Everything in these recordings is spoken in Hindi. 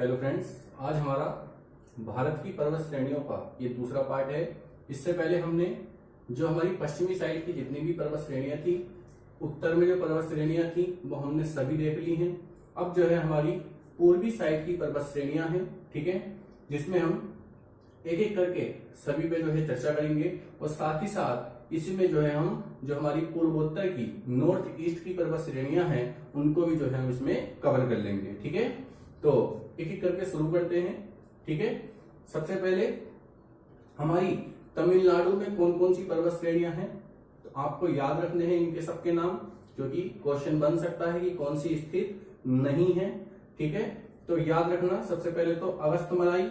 हेलो फ्रेंड्स, आज हमारा भारत की पर्वत श्रेणियों का ये दूसरा पार्ट है। इससे पहले हमने जो हमारी पश्चिमी साइड की जितनी भी पर्वत श्रेणियां थी, उत्तर में जो पर्वत श्रेणियां थी वो हमने सभी देख ली हैं। अब जो है हमारी पूर्वी साइड की पर्वत श्रेणियां हैं, ठीक है, जिसमें हम एक एक करके सभी पे जो है चर्चा करेंगे और साथ ही साथ इसी में जो है हम जो हमारी पूर्वोत्तर की नॉर्थ ईस्ट की पर्वत श्रेणियां हैं उनको भी जो है हम इसमें कवर कर लेंगे। ठीक है, तो एक एक करके शुरू करते हैं। ठीक है, सबसे पहले हमारी तमिलनाडु में कौन कौन सी पर्वत श्रेणियां हैं, तो आपको याद रखने हैं इनके सबके नाम, क्योंकि क्वेश्चन बन सकता है कि कौन सी स्थित नहीं है। ठीक है, तो याद रखना, सबसे पहले तो अगस्त्यमलाई,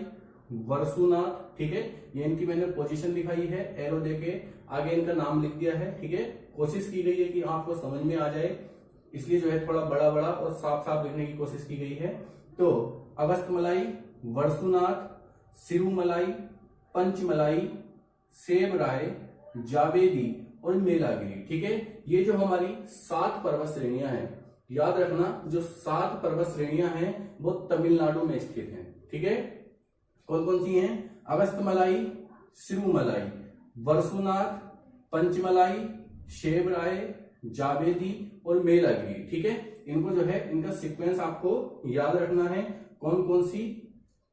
वर्षुनाथ, ठीक है, ये इनकी मैंने पोजीशन दिखाई है, एरो देके आगे इनका नाम लिख दिया है। ठीक है, कोशिश की गई है कि आपको समझ में आ जाए, इसलिए जो है थोड़ा बड़ा बड़ा और साफ साफ लिखने की कोशिश की गई है। तो अगस्त्यमलाई, वर्षुनाथ, सिरुमलाई, पंचमलाई, सेबराय, जावेदी और मेलागिरी। ठीक है, ये जो हमारी 7 पर्वत श्रेणियां हैं, याद रखना जो 7 पर्वत श्रेणियां हैं वो तमिलनाडु में स्थित हैं। ठीक है, कौन कौन सी हैं? अगस्त्यमलाई, सिरुमलाई, वर्षुनाथ, पंचमलाई, सेबराय, जावेदी और मेलागिरी। ठीक है, इनको जो है इनका सीक्वेंस आपको याद रखना है, कौन कौन सी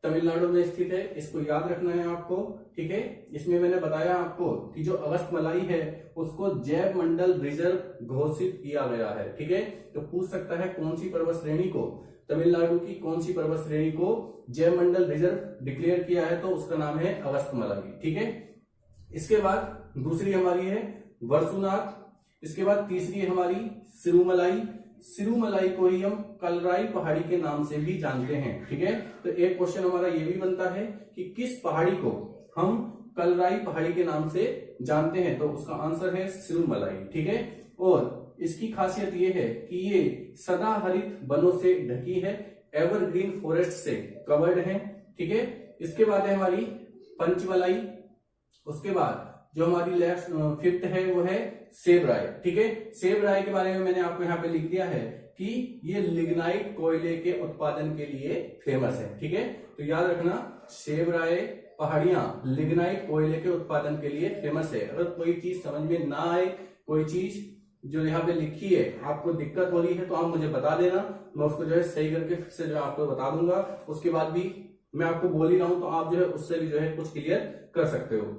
तमिलनाडु में स्थित है इसको याद रखना है आपको। ठीक है, इसमें मैंने बताया आपको कि जो अगस्त्यमलाई है उसको जैव मंडल रिजर्व घोषित किया गया है। ठीक है, तो पूछ सकता है कौन सी पर्वत श्रेणी को, तमिलनाडु की कौन सी पर्वत श्रेणी को जैव मंडल रिजर्व डिक्लेयर किया है, तो उसका नाम है अगस्त्यमलाई। ठीक है, इसके बाद दूसरी हमारी है वर्षुनाथ, इसके बाद तीसरी है हमारी सिरुमलाई। सिरुमलाई को ही हम कलराई पहाड़ी के नाम से भी जानते हैं। ठीक है, तो एक क्वेश्चन हमारा ये भी बनता है कि किस पहाड़ी को हम कलराई पहाड़ी के नाम से जानते हैं, तो उसका आंसर है सिरुमलाई। ठीक है, और इसकी खासियत ये है कि ये सदाहरित वनों से ढकी है, एवरग्रीन फॉरेस्ट से कवर्ड है। ठीक है, इसके बाद है हमारी पंचमलाई, उसके बाद जो हमारी फिफ्थ है वो है सेबराय। ठीक है, सेबराय के बारे में मैंने आपको यहाँ पे लिख दिया है कि ये लिग्नाइट कोयले के उत्पादन के लिए फेमस है। ठीक है, तो याद रखना सेबराय पहाड़ियां लिग्नाइट कोयले के उत्पादन के लिए फेमस है। अगर कोई चीज समझ में ना आए, कोई चीज जो यहाँ पे लिखी है आपको दिक्कत हो रही है, तो आप मुझे बता देना, मैं उसको जो है सही करके फिर से जो आपको बता दूंगा। उसके बाद भी मैं आपको बोल ही रहा हूं तो आप जो है उससे भी जो है कुछ क्लियर कर सकते हो।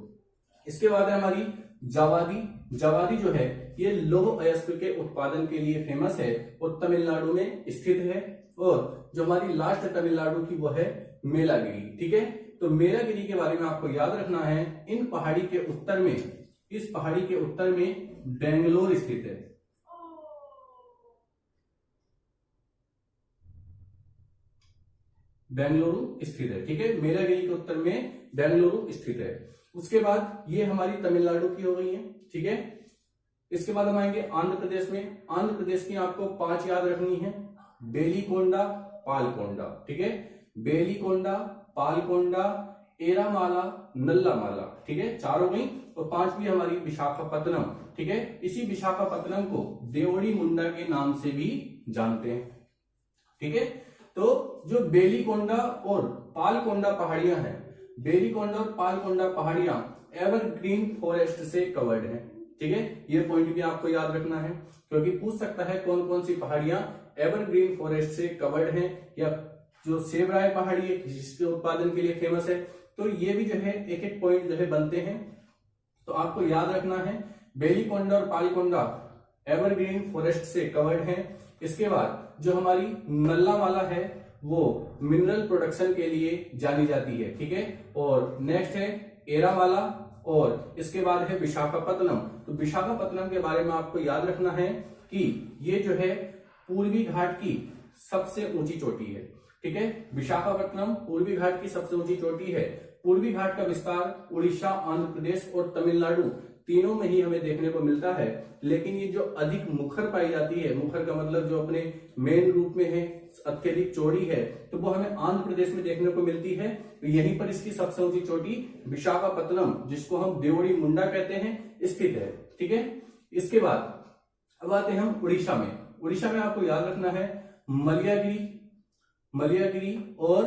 इसके बाद है हमारी जावादी। जावादी जो है ये लौह अयस्क के उत्पादन के लिए फेमस है और तमिलनाडु में स्थित है। और जो हमारी लास्ट तमिलनाडु की वो है मेलागिरी। ठीक है, तो मेलागिरी के बारे में आपको याद रखना है, इन पहाड़ी के उत्तर में, इस पहाड़ी के उत्तर में बेंगलोर स्थित है। बेंगलुरु स्थित है। ठीक है, मेलागिरी के उत्तर में बेंगलुरु स्थित है। उसके बाद ये हमारी तमिलनाडु की हो गई है। ठीक है, इसके बाद हम आएंगे आंध्र प्रदेश में। आंध्र प्रदेश की आपको 5 याद रखनी है, बेलीकोंडा, पालकोंडा। ठीक है, बेलीकोंडा, पालकोंडा, एरामाला, नल्लामाला। ठीक है, 4 हो गई और 5वीं हमारी विशाखापत्तनम। ठीक है, इसी विशाखापत्तनम को देवड़ी मुंडा के नाम से भी जानते हैं। ठीक है, तो जो बेलीकोंडा और पालकोंडा पहाड़ियां हैं, बेलीकोंडा और पालकोंडा पहाड़ियां एवरग्रीन फॉरेस्ट से कवर्ड हैं। ठीक है, ये पॉइंट भी आपको याद रखना है, क्योंकि पूछ सकता है कौन कौन सी पहाड़ियां एवरग्रीन फॉरेस्ट से कवर्ड हैं, या जो सेबराय पहाड़ी है जिसके उत्पादन के लिए फेमस है। तो ये भी जो है एक एक पॉइंट जो है बनते हैं, तो आपको याद रखना है बेलीकोंडा और पालकोंडा एवरग्रीन फॉरेस्ट से कवर्ड है। इसके बाद जो हमारी नल्लामाला है वो मिनरल प्रोडक्शन के लिए जानी जाती है। ठीक है, और नेक्स्ट है एरामाला, और इसके बाद है विशाखापत्तनम। तो विशाखापत्तनम के बारे में आपको याद रखना है कि ये जो है पूर्वी घाट की सबसे ऊंची चोटी है। ठीक है, विशाखापत्तनम पूर्वी घाट की सबसे ऊंची चोटी है। पूर्वी घाट का विस्तार उड़ीसा, आंध्र प्रदेश और तमिलनाडु तीनों में ही हमें देखने को मिलता है, लेकिन ये जो अधिक मुखर पाई जाती है, मुखर का मतलब जो अपने मेन रूप में है, अत्यधिक चौड़ी है, तो वो हमें आंध्र प्रदेश में देखने को मिलती है। तो यहीं पर इसकी सबसे ऊंची चोटी विशाखापत्तनम, जिसको हम देवड़ी मुंडा कहते हैं, स्थित है। ठीक है, इसके बाद अब आते हैं हम उड़ीसा में। उड़ीसा में आपको याद रखना है मलयागिरी और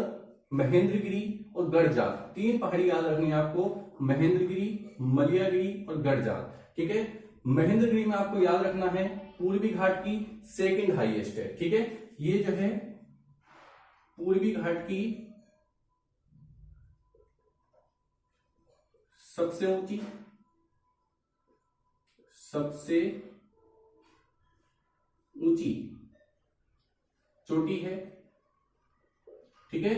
महेंद्रगिरी और गढ़जाल, 3 पहाड़ी याद रखनी है आपको, महेंद्रगिरी, मलियागिरी और गढ़जाल। ठीक है, महेंद्रगिरी में आपको याद रखना है पूर्वी घाट की सेकंड हाईएस्ट है। ठीक है, ये जो है पूर्वी घाट की सबसे ऊंची चोटी है। ठीक है,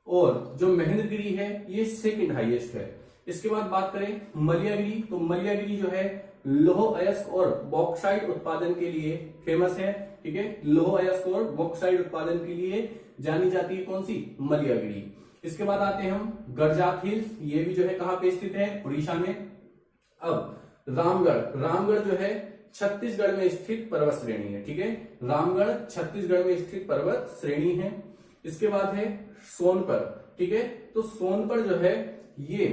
और जो महेंद्रगिरी है ये सेकंड हाईएस्ट है। इसके बाद बात करें मलियागिरी, तो मलियागिरी जो है लौह अयस्क और बॉक्साइट उत्पादन के लिए फेमस है। ठीक है, लौह अयस्क और बॉक्साइट उत्पादन के लिए जानी जाती है कौन सी, मलियागिरी। इसके बाद आते हैं हम गरजात हिल्स, ये भी जो है कहां पे स्थित है, उड़ीसा में। अब रामगढ़ जो है छत्तीसगढ़ में स्थित पर्वत श्रेणी है। ठीक है, रामगढ़ छत्तीसगढ़ में स्थित पर्वत श्रेणी है। इसके बाद है सोनपर। ठीक है, तो सोनपर जो है ये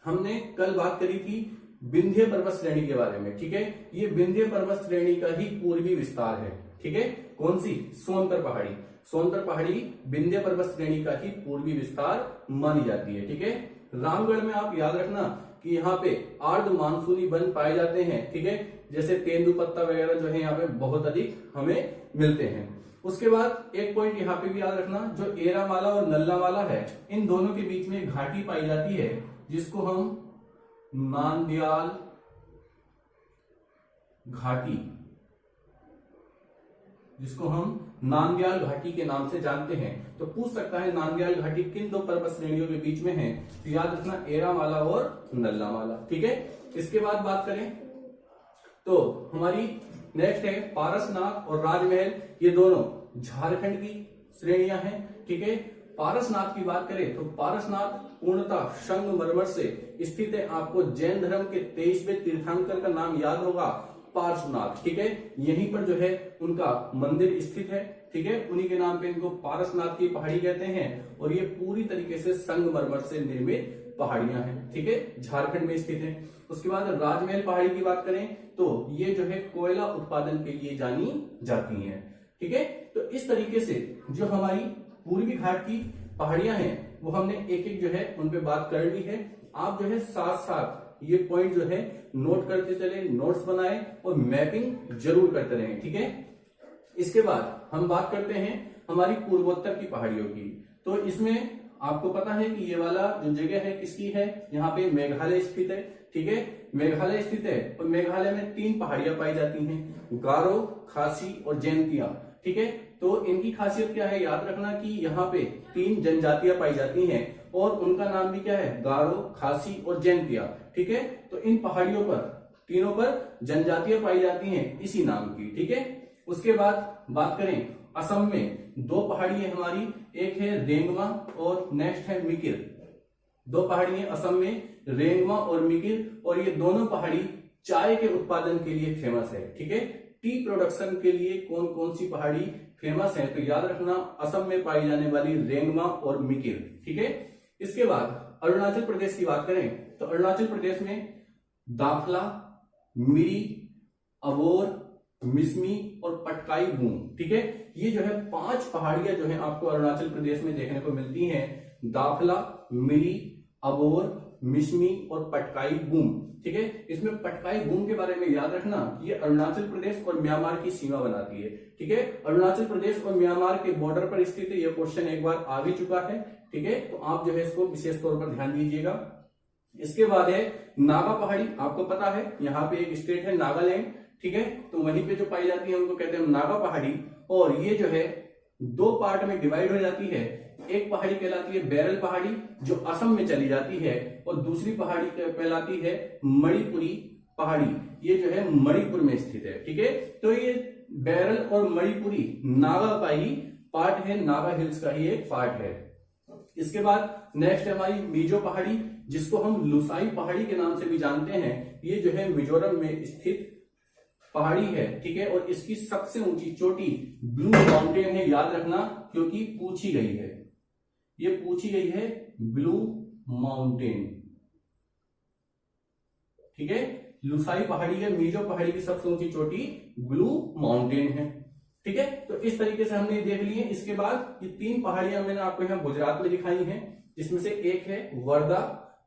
हमने कल बात करी थी विंध्य पर्वत श्रेणी के बारे में। ठीक है, ये विंध्य पर्वत श्रेणी का ही पूर्वी विस्तार है। ठीक है, कौन सी, सोनपर पहाड़ी विंध्य पर्वत श्रेणी का ही पूर्वी विस्तार मानी जाती है। ठीक है, रामगढ़ में आप याद रखना कि यहाँ पे अर्ध मानसूनी वन पाए जाते हैं। ठीक है, जैसे तेंदुपत्ता वगैरह जो है यहाँ पे बहुत अधिक हमें मिलते हैं। उसके बाद एक पॉइंट यहाँ पे भी याद रखना, जो एरामाला और नल्लामाला है इन दोनों के बीच में घाटी पाई जाती है जिसको हम नांदयाल घाटी के नाम से जानते हैं। तो पूछ सकता है नांदयाल घाटी किन 2 पर्वत श्रेणियों के बीच में है, तो याद रखना एरामाला और नल्लामाला। ठीक है, इसके बाद बात करें तो हमारी नेक्स्ट है पारसनाथ और राजमहल, ये दोनों झारखंड की श्रेणियां हैं। ठीक है, पारसनाथ की बात करें तो पारसनाथ पूर्णतः संगमरमर से स्थित है। आपको जैन धर्म के 23वें तीर्थंकर का नाम याद होगा, पार्श्वनाथ। ठीक है, यहीं पर जो है उनका मंदिर स्थित है। ठीक है, उन्हीं के नाम पे इनको पारसनाथ की पहाड़ी कहते हैं और ये पूरी तरीके से संगमरमर से निर्मित पहाड़ियां हैं। ठीक है, झारखंड में स्थित है। उसके बाद राजमहल पहाड़ी की बात करें तो ये जो है कोयला उत्पादन के लिए जानी जाती हैं। ठीक है, तो इस तरीके से जो हमारी पूर्वी घाट की पहाड़ियां हैं वो हमने एक एक जो है उन पे बात कर ली है। आप जो है साथ साथ ये पॉइंट जो है नोट करते चले, नोट्स बनाए और मैपिंग जरूर करते रहें। ठीक है, इसके बाद हम बात करते हैं हमारी पूर्वोत्तर की पहाड़ियों की। तो इसमें आपको पता है कि ये वाला जो जगह है किसकी है, यहाँ पे मेघालय स्थित है। ठीक है, मेघालय स्थित है और मेघालय में 3 पहाड़ियां पाई जाती हैं, गारो, खासी और जैंतिया। ठीक है, तो इनकी खासियत क्या है, याद रखना कि यहाँ पे 3 जनजातियां पाई जाती हैं और उनका नाम भी क्या है, गारो, खासी और जैंतिया। ठीक है, तो इन पहाड़ियों पर तीनों पर जनजातियां पाई जाती हैं इसी नाम की। ठीक है, उसके बाद बात करें असम में 2 पहाड़ी है हमारी, एक है रेंगमा और नेक्स्ट है मिकिर। 2 पहाड़ी है असम में, रेंगमा और मिकिर, और ये दोनों पहाड़ी चाय के उत्पादन के लिए फेमस है। ठीक है, टी प्रोडक्शन के लिए कौन कौन सी पहाड़ी फेमस है, तो याद रखना असम में पाई जाने वाली रेंगमा और मिकिर। ठीक है, इसके बाद अरुणाचल प्रदेश की बात करें तो अरुणाचल प्रदेश में दाखला, मिरी, अबोर, मिसमी और पटकाई बूम। ठीक है, ये जो है 5 पहाड़ियां जो है आपको अरुणाचल प्रदेश में देखने को मिलती हैं, दाखला, मिरी, अबोर, मिसमी और पटकाई बूम। ठीक है, इसमें पटकाई बूम के बारे में याद रखना, ये अरुणाचल प्रदेश और म्यांमार की सीमा बनाती है। ठीक है, अरुणाचल प्रदेश और म्यांमार के बॉर्डर पर स्थित है। यह क्वेश्चन एक बार आ भी चुका है। ठीक है, तो आप जो है इसको विशेष तौर पर ध्यान दीजिएगा। इसके बाद है नागा पहाड़ी, आपको पता है यहाँ पे एक स्टेट है नागालैंड। ठीक है, तो वहीं पे जो पाई जाती है उनको कहते हैं नागा पहाड़ी, और ये जो है 2 पार्ट में डिवाइड हो जाती है। एक पहाड़ी कहलाती है बैरल पहाड़ी जो असम में चली जाती है, और दूसरी पहाड़ी कहलाती है मणिपुरी पहाड़ी, ये जो है मणिपुर में स्थित है। ठीक है, तो ये बैरल और मणिपुरी नागा का ही पार्ट है, नागा हिल्स का ही एक पार्ट है। इसके बाद नेक्स्ट है हमारी मिजो पहाड़ी, जिसको हम लुसाई पहाड़ी के नाम से भी जानते हैं। ये जो है मिजोरम में स्थित पहाड़ी है। ठीक है, और इसकी सबसे ऊंची चोटी ब्लू माउंटेन है, याद रखना क्योंकि पूछी गई है, ये पूछी गई है ब्लू माउंटेन। ठीक है, लुसाई पहाड़ी है, मिजो पहाड़ी की सबसे ऊंची चोटी ब्लू माउंटेन है। ठीक है, तो इस तरीके से हमने देख लिए। इसके बाद ये 3 पहाड़ियां मैंने आपको यहाँ गुजरात में दिखाई हैं, जिसमें से एक है वर्धा,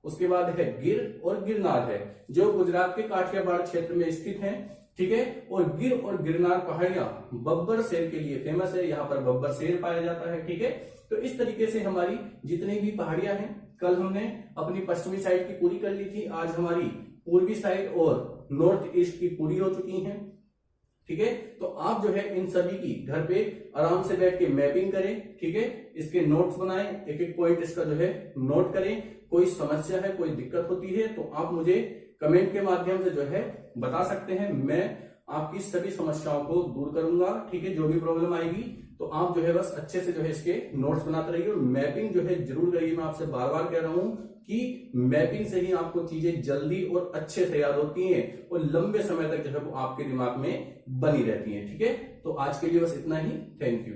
उसके बाद है गिर और गिरनार है, जो गुजरात के काठियावाड़ क्षेत्र में स्थित है। ठीक है, और गिर और गिरनार पहाड़ियां बब्बर शेर के लिए फेमस है, यहाँ पर बब्बर शेर पाया जाता है। ठीक है, तो इस तरीके से हमारी जितनी भी पहाड़ियां हैं, कल हमने अपनी पश्चिमी साइड की पूरी कर ली थी, आज हमारी पूर्वी साइड और नॉर्थ ईस्ट की पूरी हो चुकी हैं। ठीक है, तो आप जो है इन सभी की घर पे आराम से बैठ के मैपिंग करें। ठीक है, इसके नोट्स बनाएं, एक एक पॉइंट इसका जो है नोट करें। कोई समस्या है, कोई दिक्कत होती है तो आप मुझे कमेंट के माध्यम से जो है बता सकते हैं, मैं आपकी सभी समस्याओं को दूर करूंगा। ठीक है, जो भी प्रॉब्लम आएगी तो आप जो है बस अच्छे से जो है इसके नोट्स बनाते रहिए और मैपिंग जो है जरूर करिए। मैं आपसे बार बार कह रहा हूं कि मैपिंग से ही आपको चीजें जल्दी और अच्छे से याद होती हैं और लंबे समय तक जो है वो आपके दिमाग में बनी रहती हैं। ठीक है, तो आज के लिए बस इतना ही। Thank you.